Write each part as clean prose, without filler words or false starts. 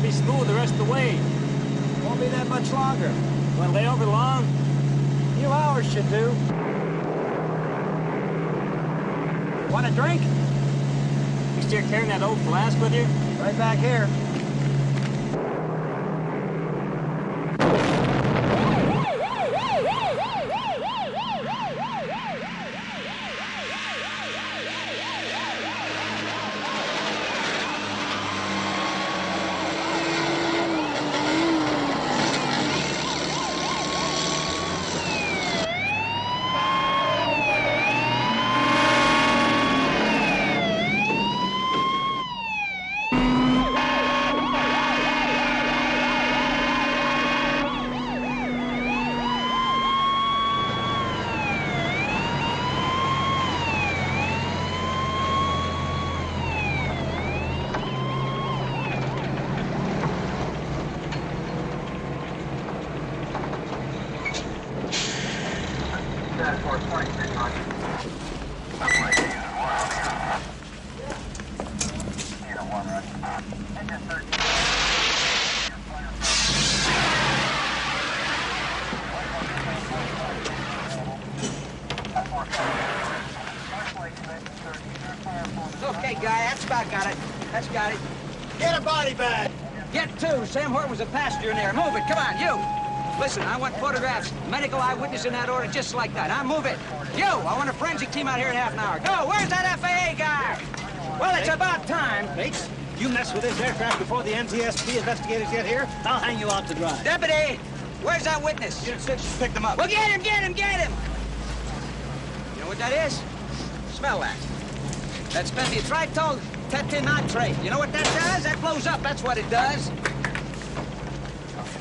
be smooth the rest of the way. Won't be that much longer. Want to lay over long? A few hours should do. Want a drink? You still carrying that old flask with you? Right back here. Okay, guy, that's about got it. That's got it. Get a body bag. Get two. Sam Horton was a passenger in there. Move it. Come on, you. Listen, I want photographs. Medical eyewitness in that order, just like that. Move it. You, I want a forensic team out here in half an hour. Go. Where's that FAA guy? Well, it's about time. Bates, you mess with this aircraft before the NTSB investigators get here, I'll hang you out to dry. Deputy, where's that witness? Unit 6, pick them up. Well, get him, get him, get him. You know what that is? Smell that. That's benzytritol tetinitrate. You know what that does? That blows up. That's what it does.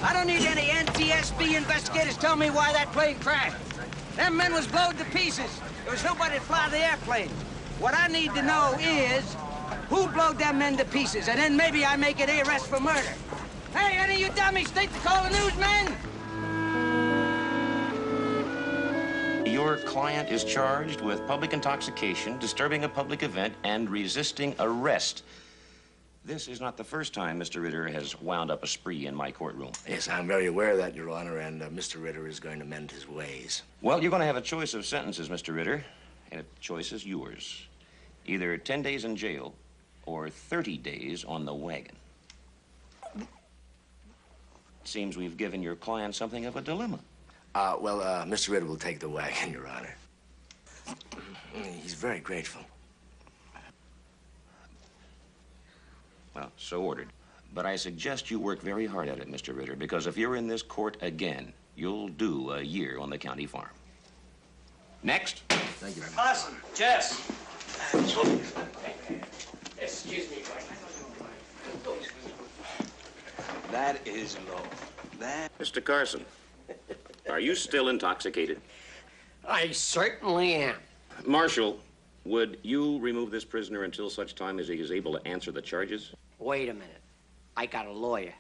I don't need any NTSB investigators tell me why that plane crashed. Them men was blowed to pieces. There was nobody to fly the airplane. What I need to know is who blowed them men to pieces, and then maybe I make an arrest for murder. Hey, any of you dummies think to call the newsmen? Your client is charged with public intoxication, disturbing a public event, and resisting arrest. This is not the first time Mr. Ritter has wound up a spree in my courtroom. Yes, I'm very aware of that, Your Honor, and Mr. Ritter is going to mend his ways. Well, you're going to have a choice of sentences, Mr. Ritter, and the choice is yours. Either 10 days in jail or 30 days on the wagon. It seems we've given your client something of a dilemma. Mr. Ritter will take the wagon, Your Honor. He's very grateful. Well, so ordered. But I suggest you work very hard at it, Mr. Ritter, because if you're in this court again, you'll do a year on the county farm. Next. Thank you very much. Awesome. Jess. Excuse me. That is low. That... Mr. Carson, are you still intoxicated? I certainly am. Marshal, would you remove this prisoner until such time as he is able to answer the charges? Wait a minute. I got a lawyer.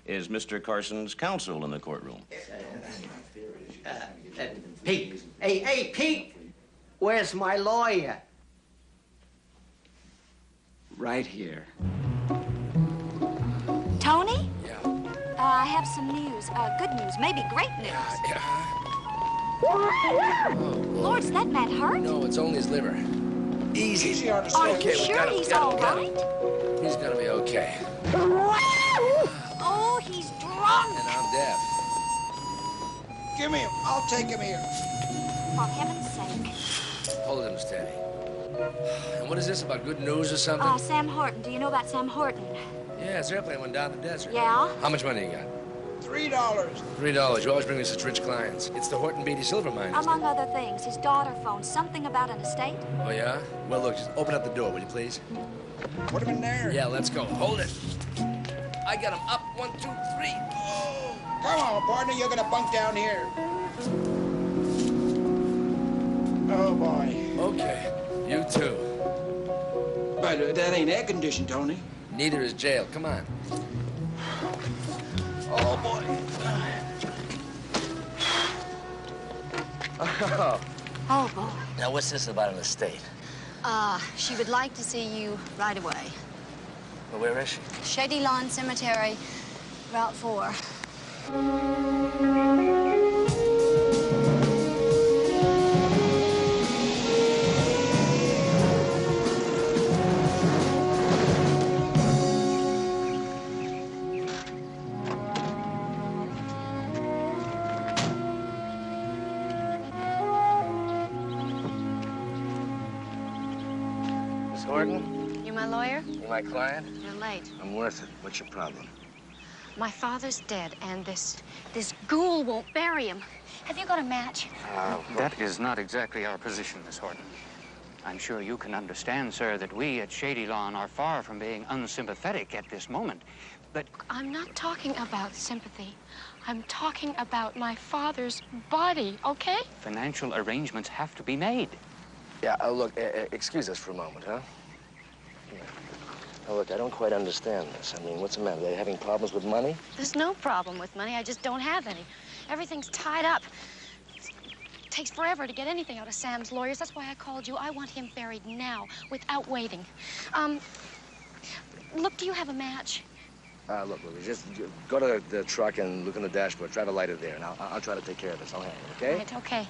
Is Mr. Carson's counsel in the courtroom? Pete. Hey, Pete! Where's my lawyer? right here. Tony? Yeah. I have some news. Good news. Maybe great news. Lord's that man hurt? No, it's only his liver. Easy on his Are you sure he's all right? He's gonna be okay. Oh, he's drunk. And I'm deaf. Give me him. I'll take him here. For heaven's sake. Hold him steady. And what is this, about good news or something? Sam Horton. Do you know about Sam Horton? Yeah, his airplane went down the desert. Yeah? How much money you got? $3. $3. You always bring me such rich clients. It's the Horton Beatty silver mine, isn't Among other things, his daughter phoned something about an estate. it? Oh, yeah? Well, look, just open up the door, will you please? Put him in there. Yeah, let's go. Hold it. I got him up. 1, 2, 3. Oh! Come on, partner. You're gonna bunk down here. Oh, boy. Okay. You too. But that ain't air conditioned, Tony. Neither is jail. Come on. Oh, boy. Oh, boy. Now, what's this about an estate? She would like to see you right away. Well, where is she? Shady Lawn Cemetery, Route 4. Miss Horton? You my lawyer? You my client? You're late. I'm worth it. What's your problem? My father's dead, and this ghoul won't bury him. Have you got a match? That is not exactly our position, Miss Horton. I'm sure you can understand, sir, that we at Shady Lawn are far from being unsympathetic at this moment. But I'm not talking about sympathy. I'm talking about my father's body, okay? financial arrangements have to be made. Yeah, look, excuse us for a moment, huh? Yeah. Now, look, I don't quite understand this. I mean, what's the matter? They're having problems with money? There's no problem with money. I just don't have any. Everything's tied up. It takes forever to get anything out of Sam's lawyers. That's why I called you. I want him buried now, without waiting. Look, do you have a match? Look, just go to the truck and look in the dashboard. Try to light it there, and I'll try to take care of this. I'll handle it, okay? Right, okay.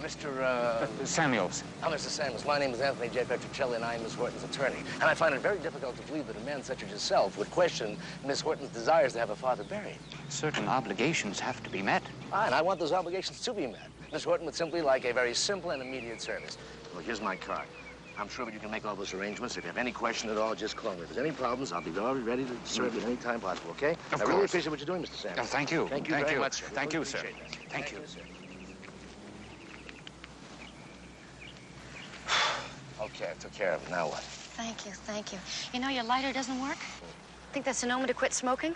Mr. Samuels. Mr. Samuels, my name is Anthony J. Petrocelli, and I am Miss Horton's attorney. And I find it very difficult to believe that a man such as yourself would question Miss Horton's desires to have her father buried. Certain obligations have to be met. And I want those obligations to be met. Miss Horton would simply like a very simple and immediate service. Well, here's my card. I'm sure that you can make all those arrangements. If you have any question at all, just call me. If there's any problems, I'll be ready to serve you at any time possible, okay? Of I really course. appreciate what you're doing, Mr. Samuels. Thank you. Thank you very much, sir. Thank you, sir. Appreciate that. Thank you. Sir. Okay, I took care of it. Now what? Thank you, thank you. You know, your lighter doesn't work? Think that's an omen to quit smoking?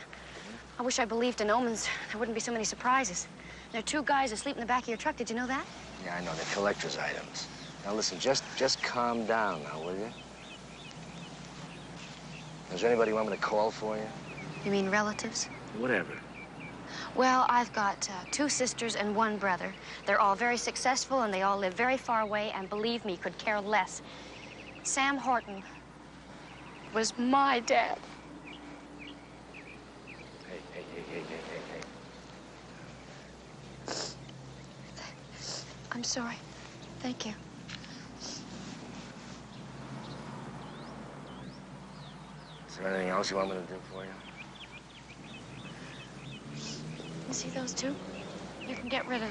I wish I believed in omens. There wouldn't be so many surprises. There are two guys asleep in the back of your truck. Did you know that? Yeah, I know. They're collector's items. Now, listen, just calm down now, will you? Is there anybody you want me to call for you? You mean relatives? Whatever. Well, I've got 2 sisters and 1 brother. They're all very successful, and they all live very far away, and believe me, could care less. Sam Horton was my dad. Hey. I'm sorry. Thank you. Is there anything else you want me to do for you? You see those 2? You can get rid of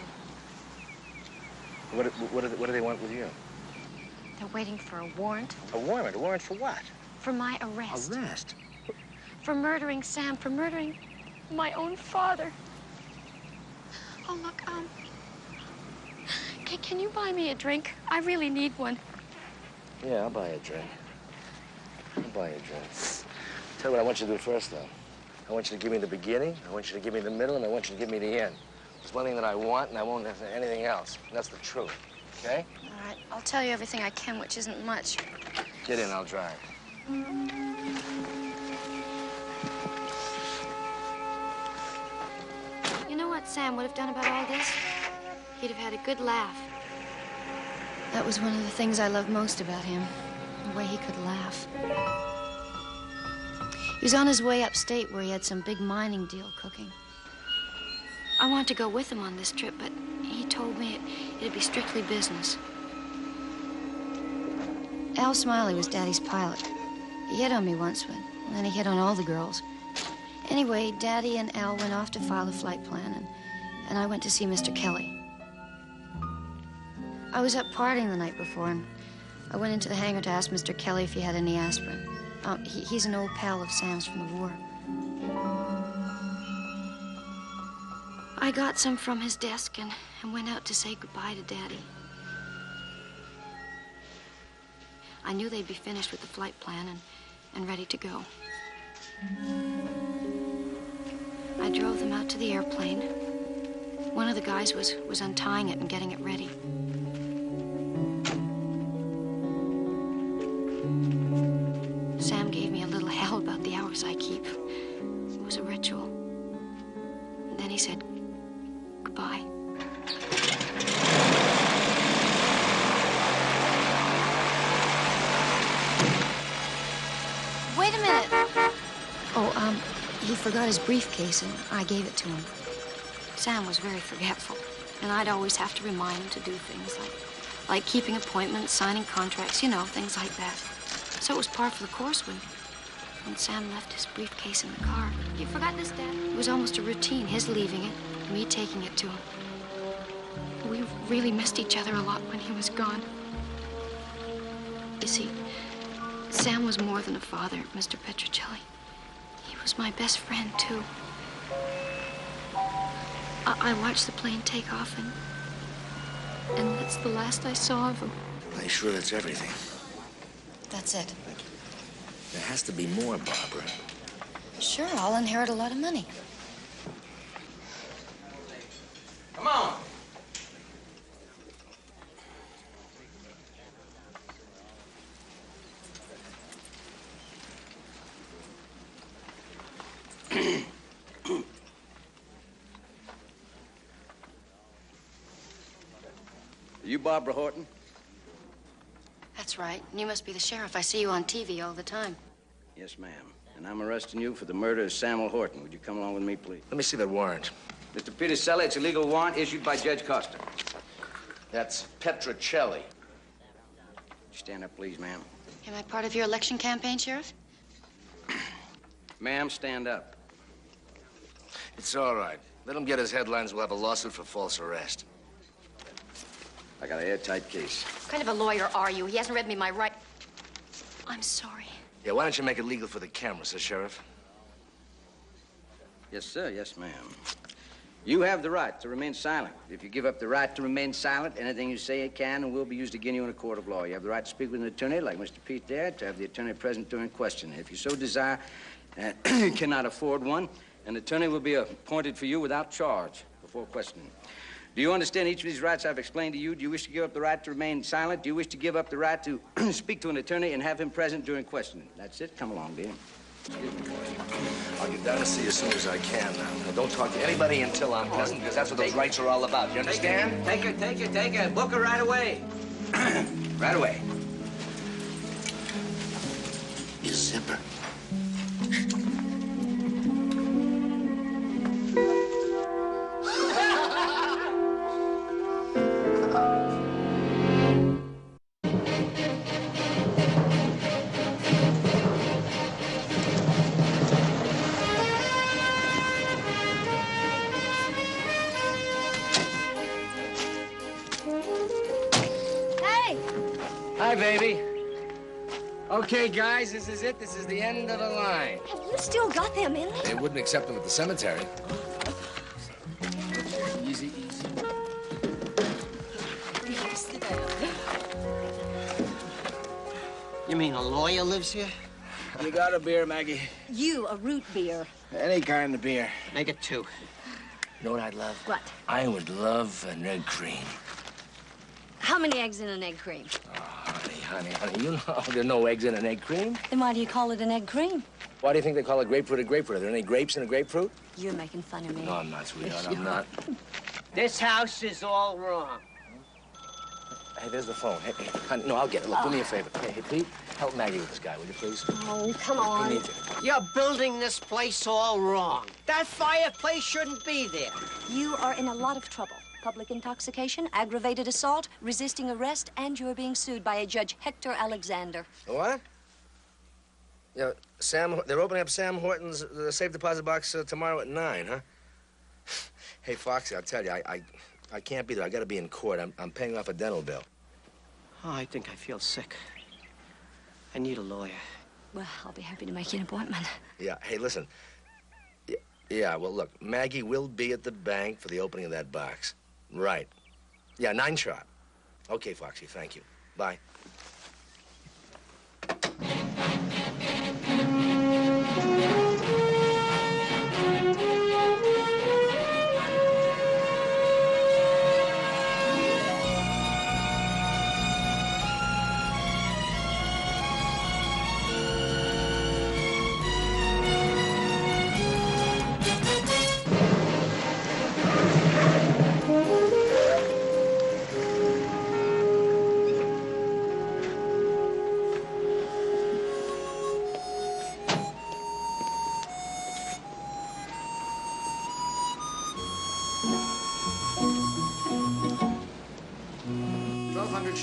them. What do they want with you? They're waiting for a warrant. A warrant? A warrant for what? For my arrest. Arrest? For murdering Sam, for murdering my own father. Oh, look, can you buy me a drink? I really need one. Yeah, I'll buy you a drink. I'll buy you a drink. Tell you what I want you to do first, though. I want you to give me the beginning, I want you to give me the middle, and I want you to give me the end. There's one thing that I want, and I won't have anything else. And that's the truth, okay? All right, I'll tell you everything I can, which isn't much. Get in, I'll drive. You know what Sam would have done about all this? He'd have had a good laugh. That was one of the things I loved most about him, the way he could laugh. He was on his way upstate where he had some big mining deal cooking. I wanted to go with him on this trip, but he told me it'd be strictly business. Al Smiley was Daddy's pilot. He hit on me once, and then he hit on all the girls. Anyway, Daddy and Al went off to file the flight plan, and I went to see Mr. Kelly. I was up partying the night before, and I went into the hangar to ask Mr. Kelly if he had any aspirin. He's an old pal of Sam's from the war. I got some from his desk and went out to say goodbye to Daddy. I knew they'd be finished with the flight plan and ready to go. I drove them out to the airplane. One of the guys was untying it and getting it ready. Sam gave me a little hell about the hours I keep. It was a ritual. And then he said goodbye. wait a minute. Oh, he forgot his briefcase, and I gave it to him. Sam was very forgetful, and I'd always have to remind him to do things like keeping appointments, signing contracts, you know, things like that. So it was par for the course when Sam left his briefcase in the car. You forgot this, Dad? It was almost a routine, his leaving it, me taking it to him. We really missed each other a lot when he was gone. You see, Sam was more than a father, Mr. Petrocelli. He was my best friend, too. I watched the plane take off, and that's the last I saw of him. Are you sure that's everything? That's it. There has to be more, Barbara. Sure, I'll inherit a lot of money. Come on. Are you Barbara Horton? That's right. And you must be the sheriff. I see you on TV all the time. Yes, ma'am. And I'm arresting you for the murder of Samuel Horton. Would you come along with me, please? Let me see that warrant. Mr. Petrocelli, it's a legal warrant issued by Judge Costa. That's Petrocelli. Stand up, please, ma'am. Am I part of your election campaign, Sheriff? Ma'am, stand up. It's all right. Let him get his headlines. We'll have a lawsuit for false arrest. I got an airtight case. What kind of a lawyer are you? He hasn't read me my right. I'm sorry. Yeah, why don't you make it legal for the cameras, Sheriff? Yes, sir. Yes, ma'am. You have the right to remain silent. If you give up the right to remain silent, anything you say can and will be used against you in a court of law. You have the right to speak with an attorney, like Mr. Pete there, to have the attorney present during questioning. If you so desire, you cannot afford one, an attorney will be appointed for you without charge before questioning. Do you understand each of these rights I've explained to you? Do you wish to give up the right to remain silent? Do you wish to give up the right to speak to an attorney and have him present during questioning? That's it. Come along, dear. I'll get down to see you as soon as I can. Now, don't talk to anybody until I'm present, because that's what those rights are all about. You understand? Take her. Book her right away. Right away. You zipper. Hi, baby. Okay, guys, this is it. This is the end of the line. Have you still got them in They wouldn't accept them at the cemetery. Easy, easy. You mean a lawyer lives here? You got a beer, Maggie? You, a root beer. Any kind of beer. Make it 2. You know what I'd love? What? I would love an egg cream. How many eggs in an egg cream? Oh, honey, you know there are no eggs in an egg cream. Then why do you call it an egg cream? Why do you think they call a grapefruit a grapefruit? Are there any grapes in a grapefruit? You're making fun of me. No, I'm not, sweetheart. I'm not. This house is all wrong. Hey, there's the phone. Hey, honey, no, I'll get it. Look, do me a favor. Hey, Pete, help Maggie with this guy, will you, please? Oh, come on. He needs it. You're building this place all wrong. That fireplace shouldn't be there. You are in a lot of trouble. Public intoxication, aggravated assault, resisting arrest, and you're being sued by a Judge Hector Alexander. What? Yeah, they're opening up Sam Horton's safe deposit box tomorrow at 9, huh? Hey, Foxy, I'll tell you, I can't be there. I gotta be in court. I'm paying off a dental bill. Oh, I think I feel sick. I need a lawyer. Well, I'll be happy to make you an appointment. Yeah, hey, listen. Yeah, well, look, Maggie will be at the bank for the opening of that box. Right. Yeah, 9 sharp. Okay, Foxy, thank you. Bye.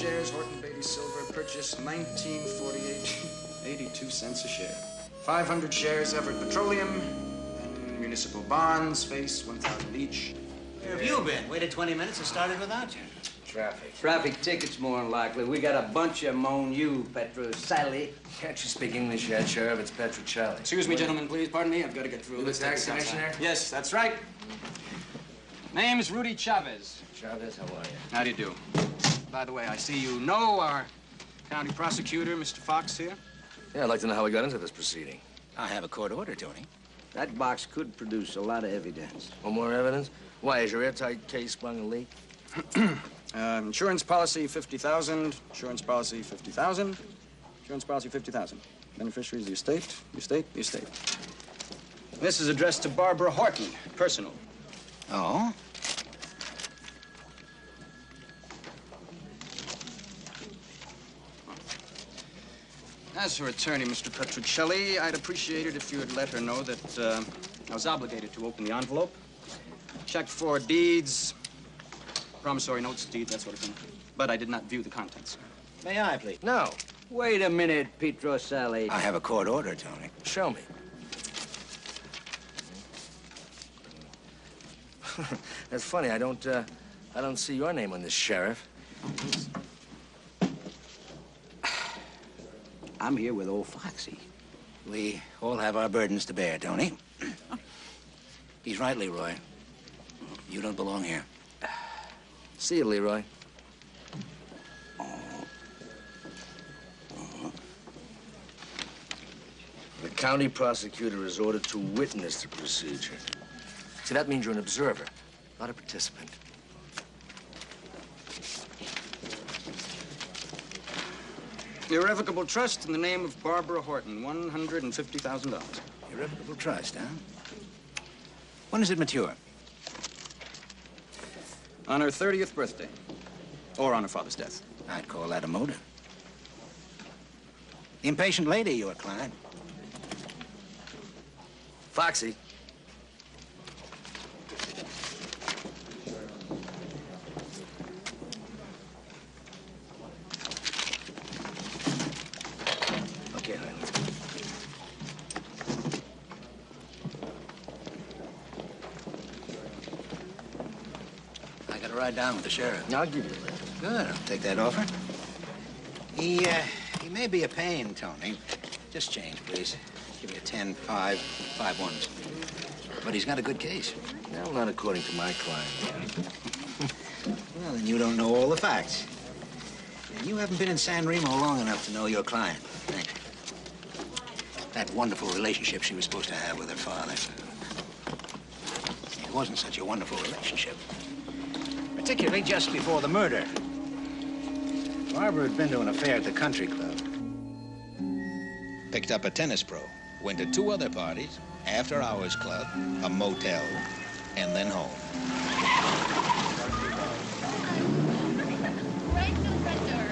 shares, Horton Beatty Silver, purchase 1948, 82 cents a share. 500 shares, Everett Petroleum, and municipal bonds, face 1,000 each. Where have you been? Waited 20 minutes and started without you. Traffic. Traffic tickets, more than likely. We got a bunch of them on you, Petrocelli. Can't you speak English yet, Sheriff? It's Petrocelli. Excuse me, gentlemen, please. Pardon me. I've got to get through You this. the tax commissioner? Yes, that's right. Name's Rudy Chavez. Chavez, how are you? How do you do? By the way, I see you know our county prosecutor, Mr. Fox, here. Yeah, I'd like to know how we got into this proceeding. I have a court order, Tony. That box could produce a lot of evidence. One more evidence? Why, is your airtight case sprung a leak? Insurance policy, 50,000. Insurance policy, 50,000. Insurance policy, 50,000. Beneficiaries, the estate, the estate, the estate. This is addressed to Barbara Horton, personal. Oh? As her attorney, Mr. Petrocelli, I'd appreciate it if you would let her know that I was obligated to open the envelope, check for deeds, promissory notes, deeds, that sort of thing. But I did not view the contents. May I, please? No. Wait a minute, Petrocelli. I have a court order, Tony. Show me. That's funny. I don't see your name on this, Sheriff. I'm here with old Foxy. We all have our burdens to bear, Tony. He's right, Leroy. You don't belong here. See you, Leroy. The county prosecutor is ordered to witness the procedure. See, that means you're an observer, not a participant. Irrevocable trust in the name of Barbara Horton, $150,000. Irrevocable trust, huh? When does it mature? On her 30th birthday. Or on her father's death. I'd call that a motive. Impatient lady, your client. Foxy. Okay, honey. I got to ride down with the sheriff. I'll give you a lift. Good, I'll take that offer. He may be a pain, Tony. Just change, please. Give me a 10, 5, 5 ones. But he's got a good case. Well, not according to my client. Well, then you don't know all the facts. And you haven't been in San Remo long enough to know your client. That wonderful relationship she was supposed to have with her father. It wasn't such a wonderful relationship. Particularly just before the murder. Barbara had been to an affair at the country club. Picked up a tennis pro. Went to 2 other parties, after-hours club, a motel, and then home. Right to the front door.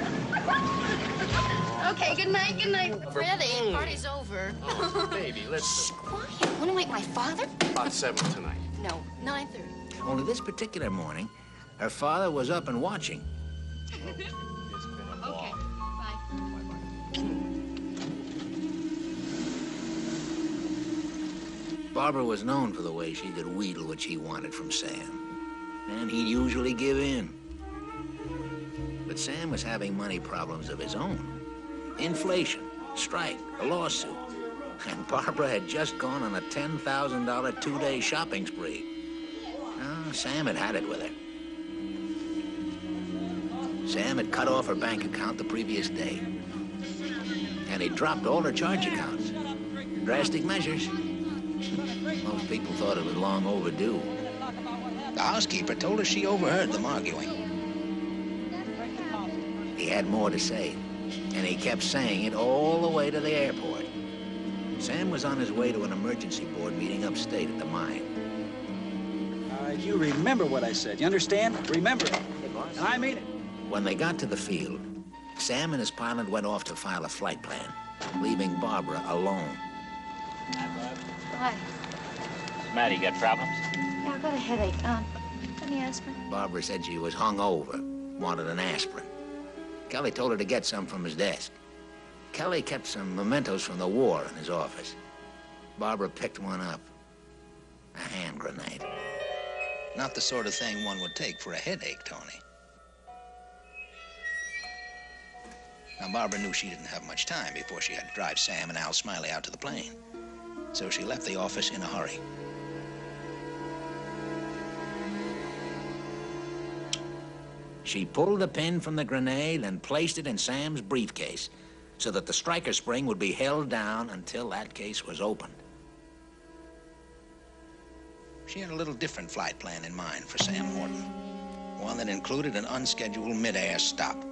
Okay, good night, good night. Freddie, party's over. Oh, baby, let's... Quiet. Want to wake my father? About 7 tonight. No, 9:30. Only this particular morning, her father was up and watching. Okay, bye. Barbara was known for the way she could wheedle what she wanted from Sam. And he'd usually give in. But Sam was having money problems of his own. Inflation, strike, a lawsuit. And Barbara had just gone on a $10,000 2-day shopping spree. Oh, Sam had had it with her. Sam had cut off her bank account the previous day. And he dropped all her charge accounts. Drastic measures. Most people thought it was long overdue. The housekeeper told us she overheard them arguing. He had more to say, and he kept saying it all the way to the airport. Sam was on his way to an emergency board meeting upstate at the mine. All right, you remember what I said. You understand? Remember it. And I mean it. When they got to the field, Sam and his pilot went off to file a flight plan, leaving Barbara alone. What? Matt, you got problems? Yeah, I've got a headache. Any aspirin? Barbara said she was hungover, wanted an aspirin. Kelly told her to get some from his desk. Kelly kept some mementos from the war in his office. Barbara picked one up. A hand grenade. Not the sort of thing one would take for a headache, Tony. Now, Barbara knew she didn't have much time before she had to drive Sam and Al Smiley out to the plane. So she left the office in a hurry. She pulled the pin from the grenade and placed it in Sam's briefcase so that the striker spring would be held down until that case was opened. She had a little different flight plan in mind for Sam Horton, one that included an unscheduled mid-air stop.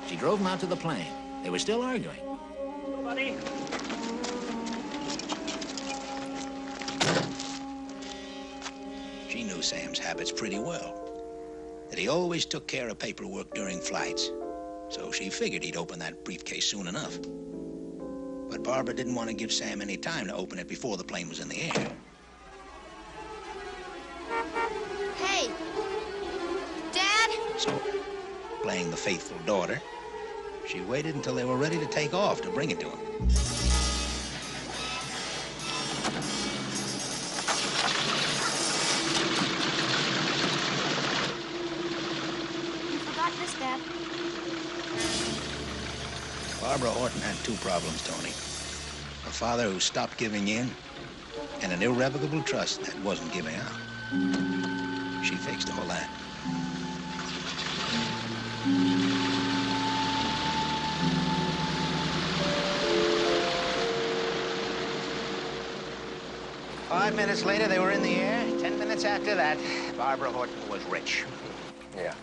She drove him out to the plane. They were still arguing. Hello, buddy. She knew Sam's habits pretty well, that he always took care of paperwork during flights, so she figured he'd open that briefcase soon enough. But Barbara didn't want to give Sam any time to open it before the plane was in the air. Hey! Dad? So, playing the faithful daughter, she waited until they were ready to take off to bring it to him. You forgot this, Dad. Barbara Horton had two problems, Tony. A father who stopped giving in, and an irrevocable trust that wasn't giving out. She fixed all that. Five minutes later, they were in the air. 10 minutes after that, Barbara Horton was rich. Yeah.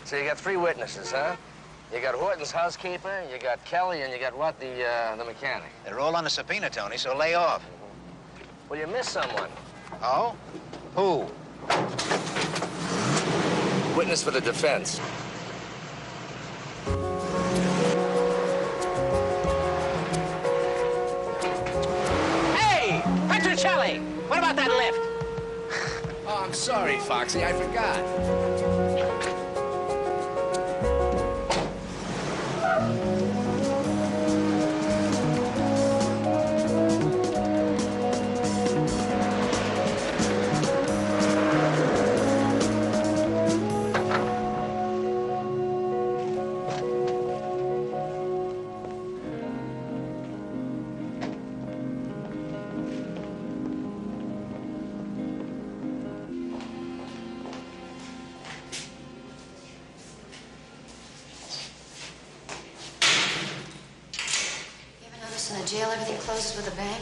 So you got three witnesses, huh? You got Horton's housekeeper, you got Kelly, and you got what, the mechanic? They're all on a subpoena, Tony, so lay off. Well, you missed someone. Oh? Who? Witness for the defense. Hey! Petrocelli! What about that lift? Oh, I'm sorry, Foxy. I forgot. In the jail, everything closes with a bang.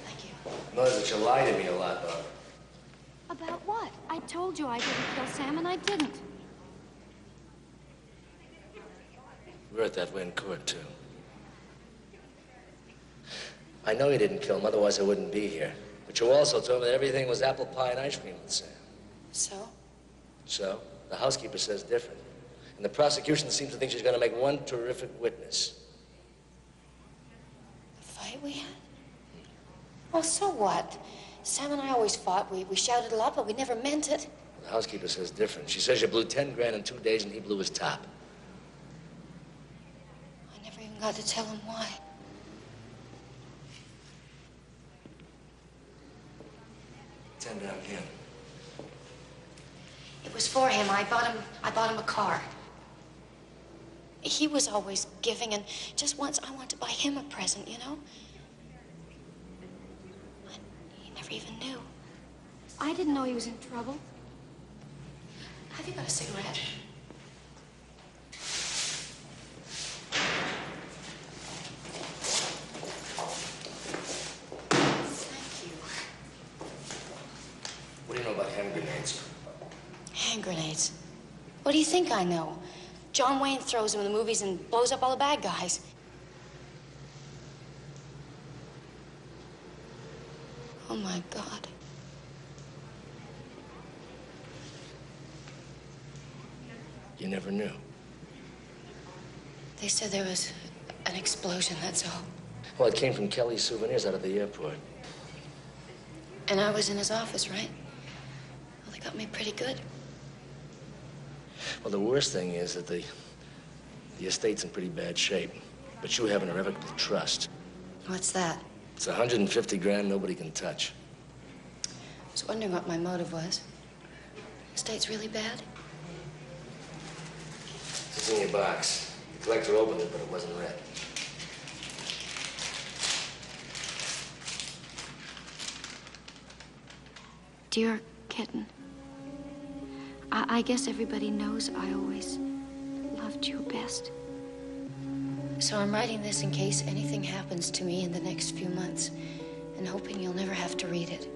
Thank you. Notice that you lie to me a lot, Bob. About what? I told you I didn't kill Sam, and I didn't. We're at that way in court, too. I know you didn't kill him, otherwise I wouldn't be here. But you also told me that everything was apple pie and ice cream with Sam. So? So? The housekeeper says different. And the prosecution seems to think she's going to make one terrific witness. Fight we had? Well, so what? Sam and I always fought. We shouted a lot, but we never meant it. The housekeeper says different. She says you blew 10 grand in 2 days and he blew his top. I never even got to tell him why. $10 again. It was for him. I bought him a car. He was always giving, and just once I wanted to buy him a present, you know? And he never even knew. I didn't know he was in trouble. Have you got a cigarette? Thank you. What do you know about hand grenades? Hand grenades? What do you think I know? John Wayne throws them in the movies and blows up all the bad guys. Oh, my God. You never knew. They said there was an explosion, that's all. Well, it came from Kelly's souvenirs out of the airport. And I was in his office, right? Well, they got me pretty good. Well, the worst thing is that the The estate's in pretty bad shape, but you have an irrevocable trust. What's that? It's 150 grand nobody can touch. I was wondering what my motive was. Estate's really bad? It's in your box. The collector opened it, but it wasn't read. Dear kitten, I guess everybody knows I always loved you best. So I'm writing this in case anything happens to me in the next few months, and hoping you'll never have to read it.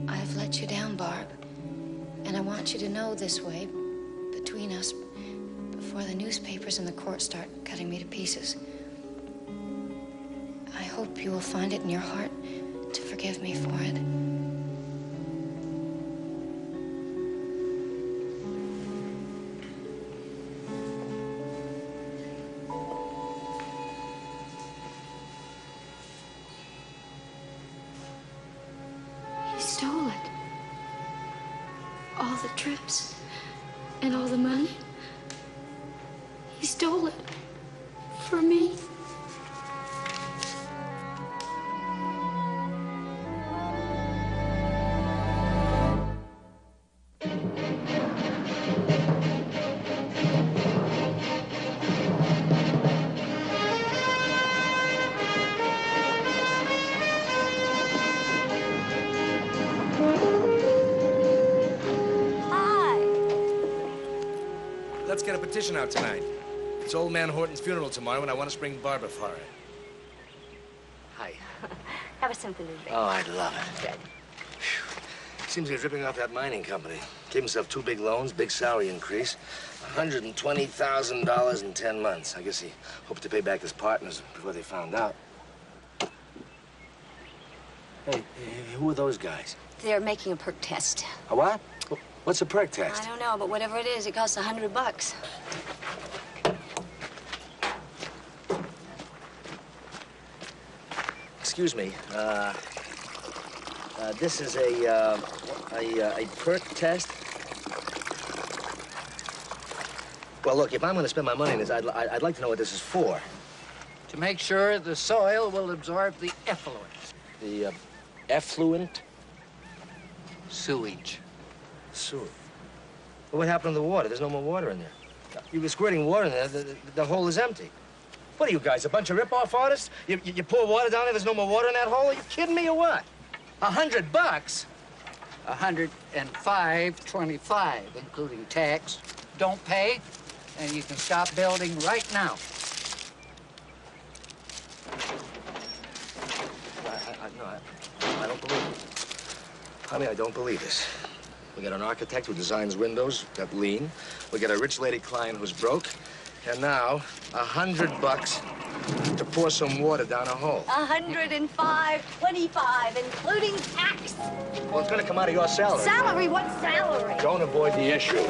I've let you down, Barb, and I want you to know this way, between us, before the newspapers and the court start cutting me to pieces. I hope you will find it in your heart to forgive me for it. He stole it. All the trips and all the money. He stole it for me. Let's get a petition out tonight. It's old man Horton's funeral tomorrow, and I want to spring Barbara for it. Hi. Have a something to drink. Oh, I'd love it. Good. Seems he's ripping off that mining company. Gave himself 2 big loans, big salary increase. $120,000 in 10 months. I guess he hoped to pay back his partners before they found out. Hey, who are those guys? They're making a perk test. A what? What's a perk test? I don't know, but whatever it is, it costs $100. Excuse me. This is a perk test? Well, look, if I'm going to spend my money on this, I'd like to know what this is for. To make sure the soil will absorb the effluent. The effluent? Sewage. Sewer. Well, what happened to the water? There's no more water in there. You were squirting water in there. The hole is empty. What are you guys, a bunch of rip-off artists? You pour water down there, there's no more water in that hole? Are you kidding me or what? $100? $105.25, including tax. Don't pay, and you can stop building right now. I don't believe it. Honey, I don't believe this. We got an architect who designs windows, got lean. We got a rich lady client who's broke. And now, $100 to pour some water down a hole. $105.25, including tax. Well, it's gonna come out of your salary. Salary? What salary? Don't avoid the issue.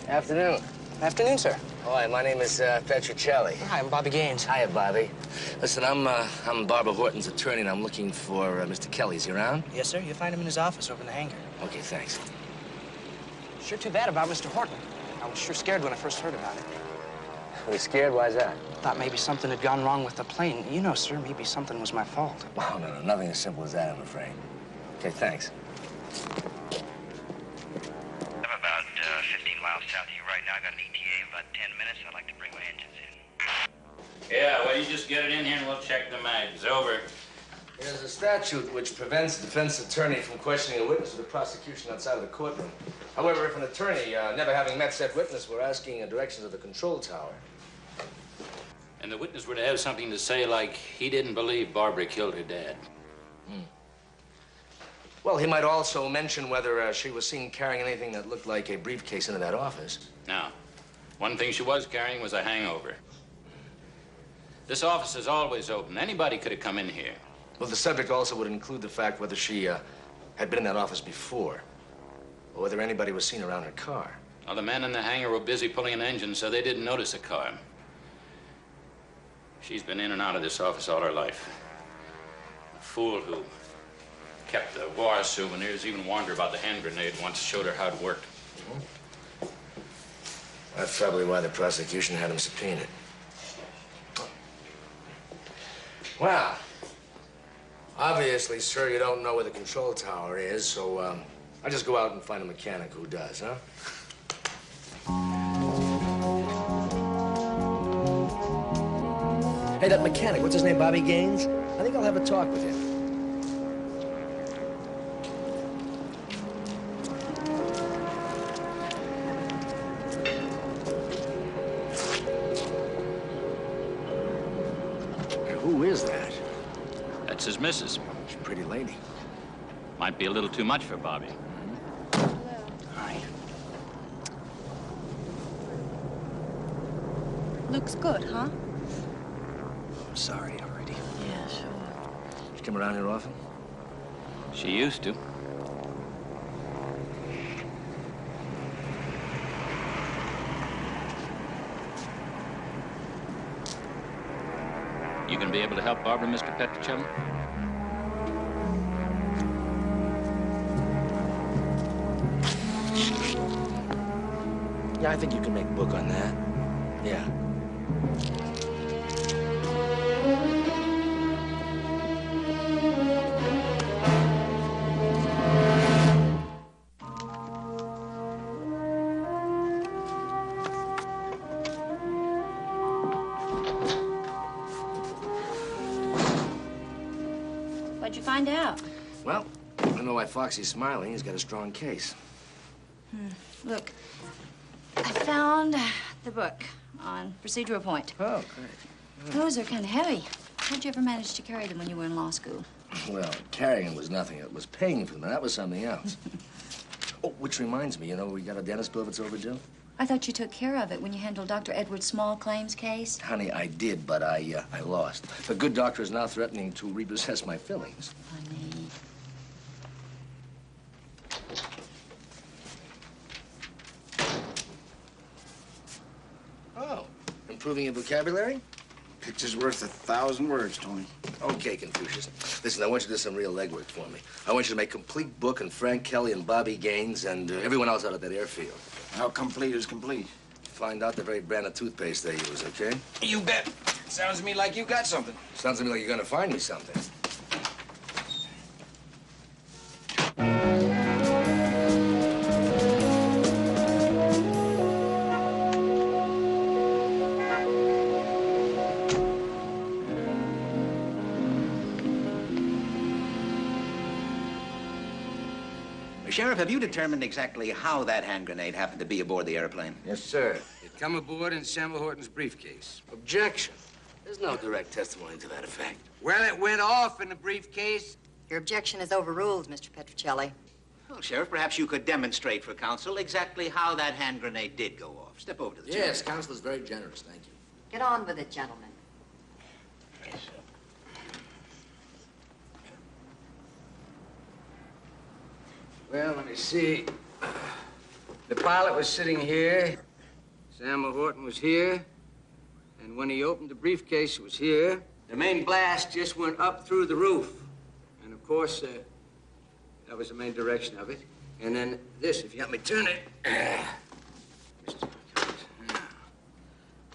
Afternoon. Afternoon, sir. Hi, my name is Petrocelli. Hi, I'm Bobby Gaines. Hiya, Bobby. Listen, I'm Barbara Horton's attorney, and I'm looking for Mr. Kelly. Is he around? Yes, sir. You'll find him in his office over in the hangar. Okay, thanks. Sure too bad about Mr. Horton. I was sure scared when I first heard about it. Were you scared? Why's that? Thought maybe something had gone wrong with the plane. You know, sir, maybe something was my fault. Oh, no, nothing as simple as that, I'm afraid. Okay, thanks. I'm about 15 miles south of you right now. I got an ETA in about 10 minutes. I'd like to bring my engines in. Yeah, well, you just get it in here and we'll check the mags. Over. There's a statute which prevents a defense attorney from questioning a witness of the prosecution outside of the courtroom. However, if an attorney, never having met said witness, were asking directions of the control tower. And the witness were to have something to say like he didn't believe Barbara killed her dad. Well, he might also mention whether she was seen carrying anything that looked like a briefcase into that office. Now, one thing she was carrying was a hangover. This office is always open. Anybody could have come in here. Well, the subject also would include the fact whether she had been in that office before, or whether anybody was seen around her car. Well, the men in the hangar were busy pulling an engine, so they didn't notice a car. She's been in and out of this office all her life. A fool who kept the war souvenirs, even warned her about the hand grenade once, showed her how it worked. That's probably why the prosecution had him subpoenaed. Well, obviously, sir, you don't know where the control tower is, so I'll just go out and find a mechanic who does, huh? Hey, that mechanic, what's his name, Bobby Gaines? I think I'll have a talk with him. Who is that? That's his missus. She's a pretty lady. Might be a little too much for Bobby. Hi. Looks good, huh? I'm sorry already. Yeah, sure. She come around here often? She used to. You gonna be able to help Barbara, Mr. Petrocelli? Yeah, I think you can make book on that. Yeah. What'd you find out? Well, I don't know why Foxy's smiling. He's got a strong case. Look, I found the book on procedural point. Oh, great. Those are kind of heavy. How'd you ever manage to carry them when you were in law school? Well, carrying them was nothing. It was paying for them, and that was something else. Oh, which reminds me, you know, we got a dentist bill that's overdue? I thought you took care of it when you handled Dr. Edward's small claims case. Honey, I did, but I lost. The good doctor is now threatening to repossess my fillings. Honey. Oh, improving your vocabulary? Picture's worth 1,000 words, Tony. Okay, Confucius. Listen, I want you to do some real legwork for me. I want you to make complete book on Frank Kelly and Bobby Gaines and everyone else out at that airfield. How complete is complete? Find out the very brand of toothpaste they use, okay? You bet. Sounds to me like you got something. Sounds to me like you're gonna find me something. Sheriff, have you determined exactly how that hand grenade happened to be aboard the airplane? Yes, sir. It come aboard in Samuel Horton's briefcase. Objection. There's no direct testimony to that effect. Well, it went off in the briefcase. Your objection is overruled, Mr. Petrocelli. Well, Sheriff, perhaps you could demonstrate for counsel exactly how that hand grenade did go off. Step over to the chair. Yes, counsel is very generous, thank you. Get on with it, gentlemen. Yes, sir. Well, let me see. The pilot was sitting here. Samuel Horton was here. And when he opened the briefcase, it was here. The main blast just went up through the roof. And, of course, that was the main direction of it. And then this, if you help me turn it.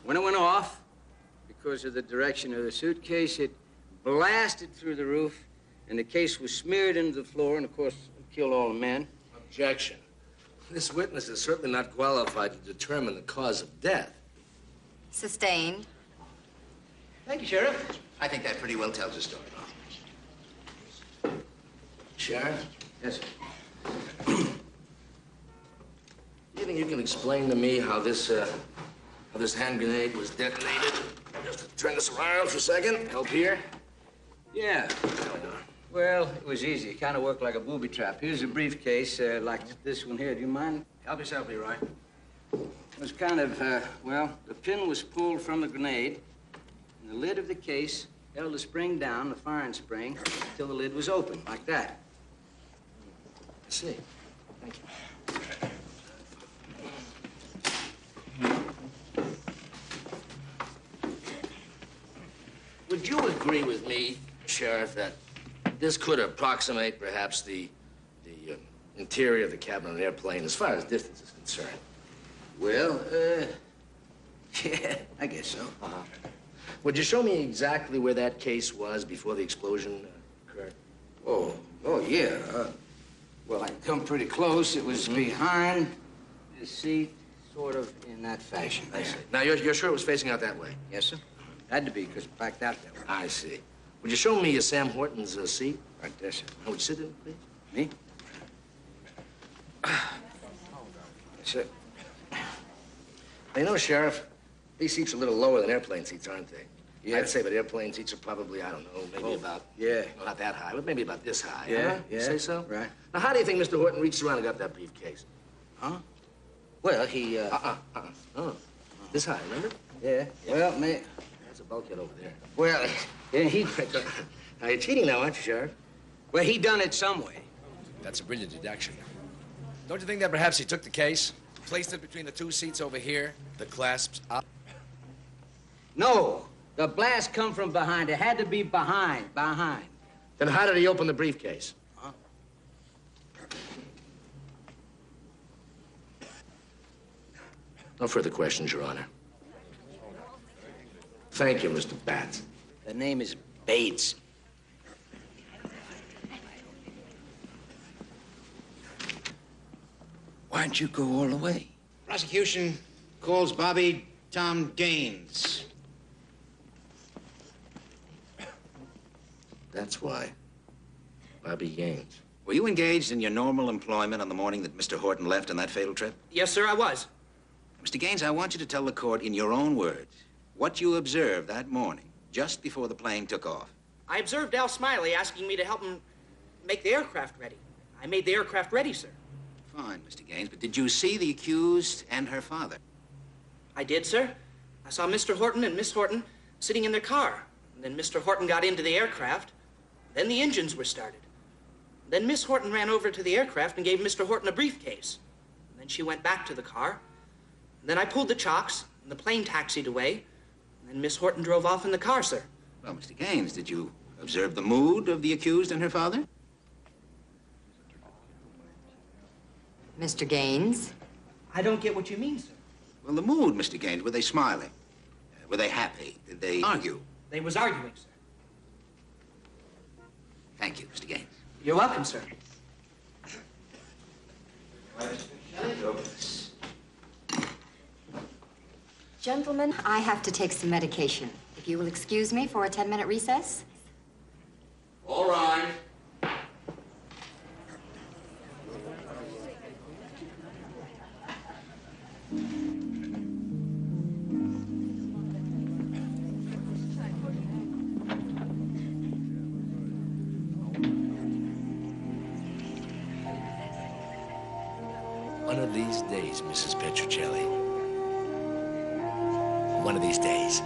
When it went off, because of the direction of the suitcase, it blasted through the roof, and the case was smeared into the floor, and, of course, killed all the men. Objection. This witness is certainly not qualified to determine the cause of death. Sustained. Thank you, Sheriff. I think that pretty well tells the story. Sheriff? Yes, sir. You think you can explain to me how this hand grenade was detonated? Just to turn this around for a second. Help here. Yeah. There we go. Well, it was easy. It kind of worked like a booby trap. Here's a briefcase, like this one here. Do you mind? Help yourself, Leroy. It was kind of, well, the pin was pulled from the grenade, and the lid of the case held the spring down, the firing spring, until the lid was open, like that. I see. Thank you. Would you agree with me, Sheriff, that this could approximate perhaps the interior of the cabin of an airplane as far as distance is concerned? Well, yeah, I guess so. Would you show me exactly where that case was before the explosion occurred? Oh, yeah. Well, I come pretty close. It was behind the seat, sort of in that fashion. I see. Now, you're sure it was facing out that way? Yes, sir. Had to be, because it backed out that way. I see. Would you show me Sam Horton's seat? Right there, sir. Would you sit in, please? Me? Yes, sir. Now, you know, Sheriff, these seats are a little lower than airplane seats, aren't they? Yeah. I'd say that airplane seats are probably, I don't know, maybe about... Yeah. Well, not that high, but maybe about this high. Yeah, huh? yeah. You say so? Right. Now, how do you think Mr. Horton reached around and got that briefcase? Huh? Well, he, Oh, this high, remember? Yeah. Well, man. That's a bulkhead over there. Well, yeah, he... Now, you're cheating now, aren't you, Sheriff? Well, he done it some way. That's a brilliant deduction. Don't you think that perhaps he took the case, placed it between the two seats over here, the clasps up? No. The blast come from behind. It had to be behind. Then how did he open the briefcase? Huh? No further questions, Your Honor. Thank you, Mr. Batts. The name is Bates. Why don't you go all the way? Prosecution calls Bobby Tom Gaines. That's why. Bobby Gaines. Were you engaged in your normal employment on the morning that Mr. Horton left on that fatal trip? Yes, sir, I was. Mr. Gaines, I want you to tell the court in your own words what you observed that morning, just before the plane took off. I observed Al Smiley asking me to help him make the aircraft ready. I made the aircraft ready, sir. Fine, Mr. Gaines, but did you see the accused and her father? I did, sir. I saw Mr. Horton and Miss Horton sitting in their car. And then Mr. Horton got into the aircraft. Then the engines were started. Then Miss Horton ran over to the aircraft and gave Mr. Horton a briefcase. And then she went back to the car. And then I pulled the chocks, and the plane taxied away. And then Miss Horton drove off in the car, sir. Well, Mr. Gaines, did you observe the mood of the accused and her father? Mr. Gaines? I don't get what you mean, sir. Well, the mood, Mr. Gaines, were they smiling? Were they happy? Did they argue? They was arguing, sir. Thank you, Mr. Gaines. You're welcome, sir. Gentlemen, I have to take some medication. If you will excuse me for a 10-minute recess. All right. One of these days, Mrs. Petrocelli. One of these days.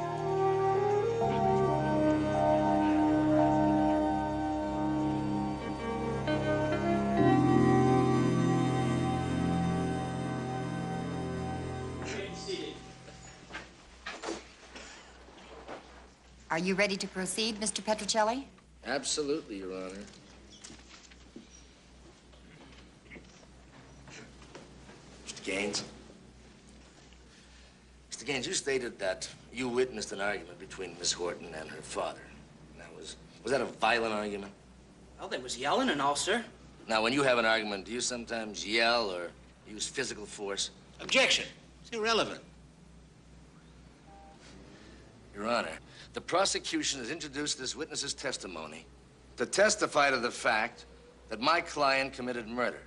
Are you ready to proceed, Mr. Petrocelli? Absolutely, Your Honor. Mr. Gaines? Mr. Gaines, you stated that you witnessed an argument between Miss Horton and her father. Now, was that a violent argument? Well, there was yelling and all, sir. Now, when you have an argument, do you sometimes yell or use physical force? Objection. It's irrelevant. Your Honor, the prosecution has introduced this witness's testimony to testify to the fact that my client committed murder.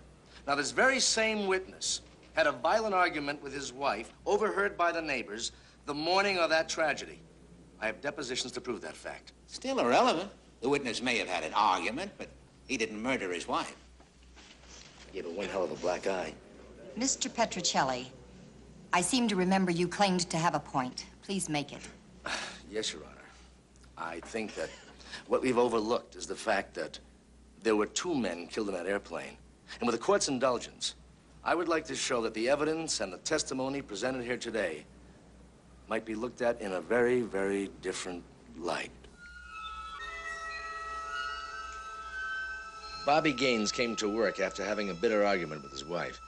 Now, this very same witness had a violent argument with his wife, overheard by the neighbors, the morning of that tragedy. I have depositions to prove that fact. Still irrelevant. The witness may have had an argument, but he didn't murder his wife. Gave her one hell of a black eye. Mr. Petrocelli, I seem to remember you claimed to have a point. Please make it. Yes, Your Honor. I think that what we've overlooked is the fact that there were 2 men killed in that airplane. And with the court's indulgence, I would like to show that the evidence and the testimony presented here today might be looked at in a very, very different light. Bobby Gaines came to work after having a bitter argument with his wife.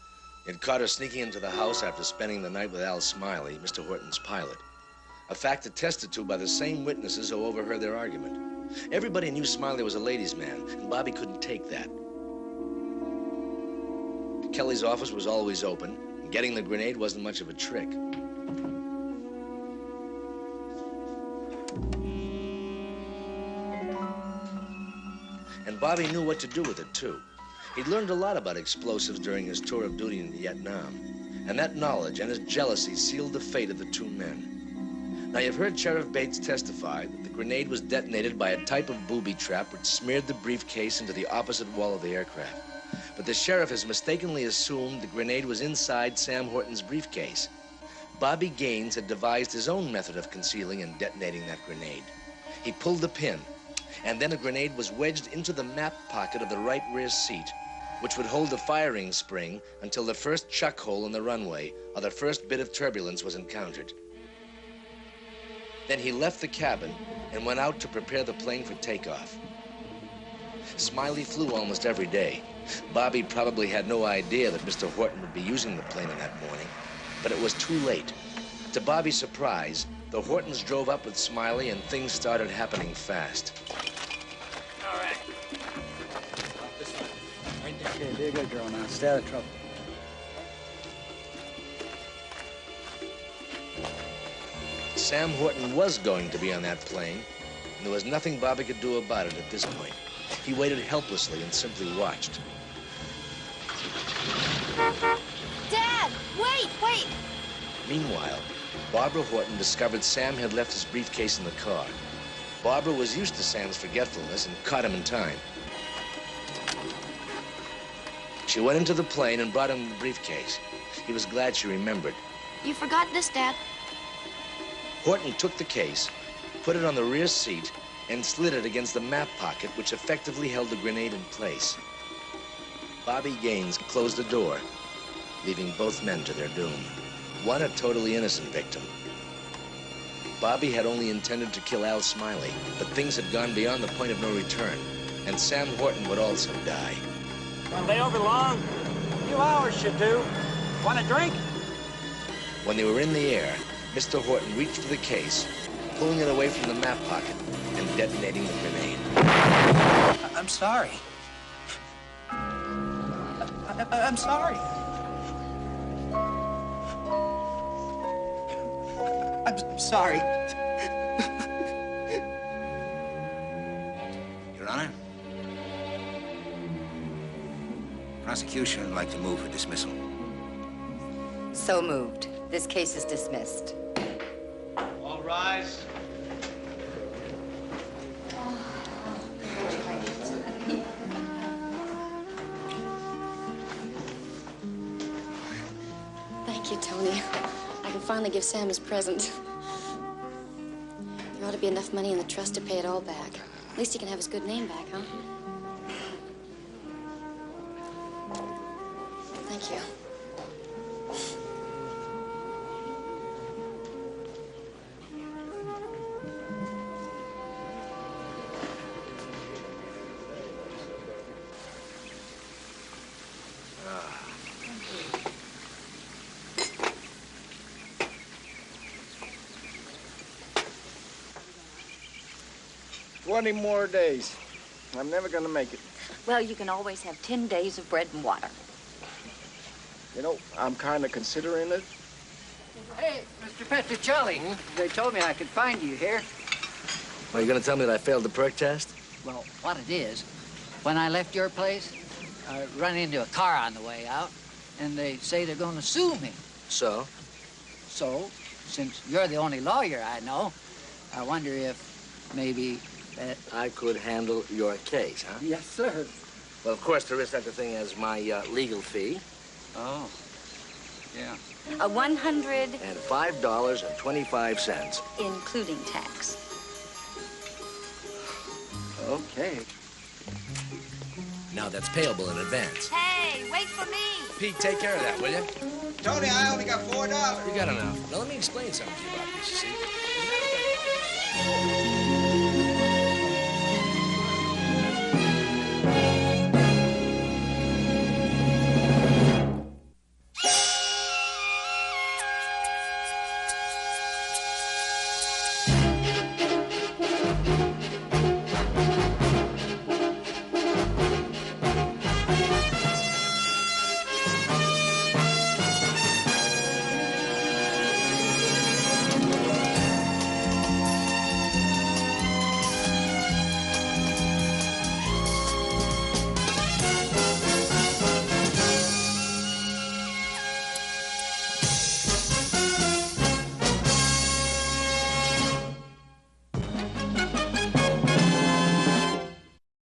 He'd caught her sneaking into the house after spending the night with Al Smiley, Mr. Horton's pilot. A fact attested to by the same witnesses who overheard their argument. Everybody knew Smiley was a ladies' man, and Bobby couldn't take that. Kelly's office was always open, and getting the grenade wasn't much of a trick. And Bobby knew what to do with it, too. He'd learned a lot about explosives during his tour of duty in Vietnam, and that knowledge and his jealousy sealed the fate of the 2 men. Now, you've heard Sheriff Bates testify that the grenade was detonated by a type of booby trap which smeared the briefcase into the opposite wall of the aircraft. But the sheriff has mistakenly assumed the grenade was inside Sam Horton's briefcase. Bobby Gaines had devised his own method of concealing and detonating that grenade. He pulled the pin, and then a grenade was wedged into the map pocket of the right rear seat, which would hold the firing spring until the first chuck hole in the runway or the first bit of turbulence was encountered. Then he left the cabin and went out to prepare the plane for takeoff. Smiley flew almost every day. Bobby probably had no idea that Mr. Horton would be using the plane on that morning, but it was too late. To Bobby's surprise, the Hortons drove up with Smiley and things started happening fast. All right. This way. Right there. Okay, be a good girl now. Stay out of trouble. Sam Horton was going to be on that plane, and there was nothing Bobby could do about it at this point. He waited helplessly and simply watched. Dad, wait! Meanwhile, Barbara Horton discovered Sam had left his briefcase in the car. Barbara was used to Sam's forgetfulness and caught him in time. She went into the plane and brought him the briefcase. He was glad she remembered. You forgot this, Dad. Horton took the case, put it on the rear seat, and slid it against the map pocket, which effectively held the grenade in place. Bobby Gaines closed the door, leaving both men to their doom. One a totally innocent victim. Bobby had only intended to kill Al Smiley, but things had gone beyond the point of no return, and Sam Horton would also die. Gonna lay over long? A few hours should do. Want a drink? When they were in the air, Mr. Horton reached for the case, pulling it away from the map pocket and detonating the grenade. I'm sorry. I'm sorry. I'm sorry. Your Honor, prosecution would like to move for dismissal. So moved. This case is dismissed. All rise. Thank you, Tony. I can finally give Sam his present. There ought to be enough money in the trust to pay it all back. At least he can have his good name back, huh? Thank you. Ah. 20 more days. I'm never gonna make it. Well, you can always have 10 days of bread and water. You know, I'm kind of considering it. Hey, Mr. Petrocelli, they told me I could find you here. Are you gonna tell me that I failed the perk test? Well, what it is, when I left your place, I run into a car on the way out, and they say they're gonna sue me. So? So, since you're the only lawyer I know, I wonder if maybe that I could handle your case, huh? Yes, sir. Well, of course, there is such a thing as my legal fee. Oh, yeah. $100, And $5.25. including tax. Okay. Now that's payable in advance. Hey, wait for me. Pete, take care of that, will you? Tony, I only got $4. You got enough. Now let me explain something to you about this, you see.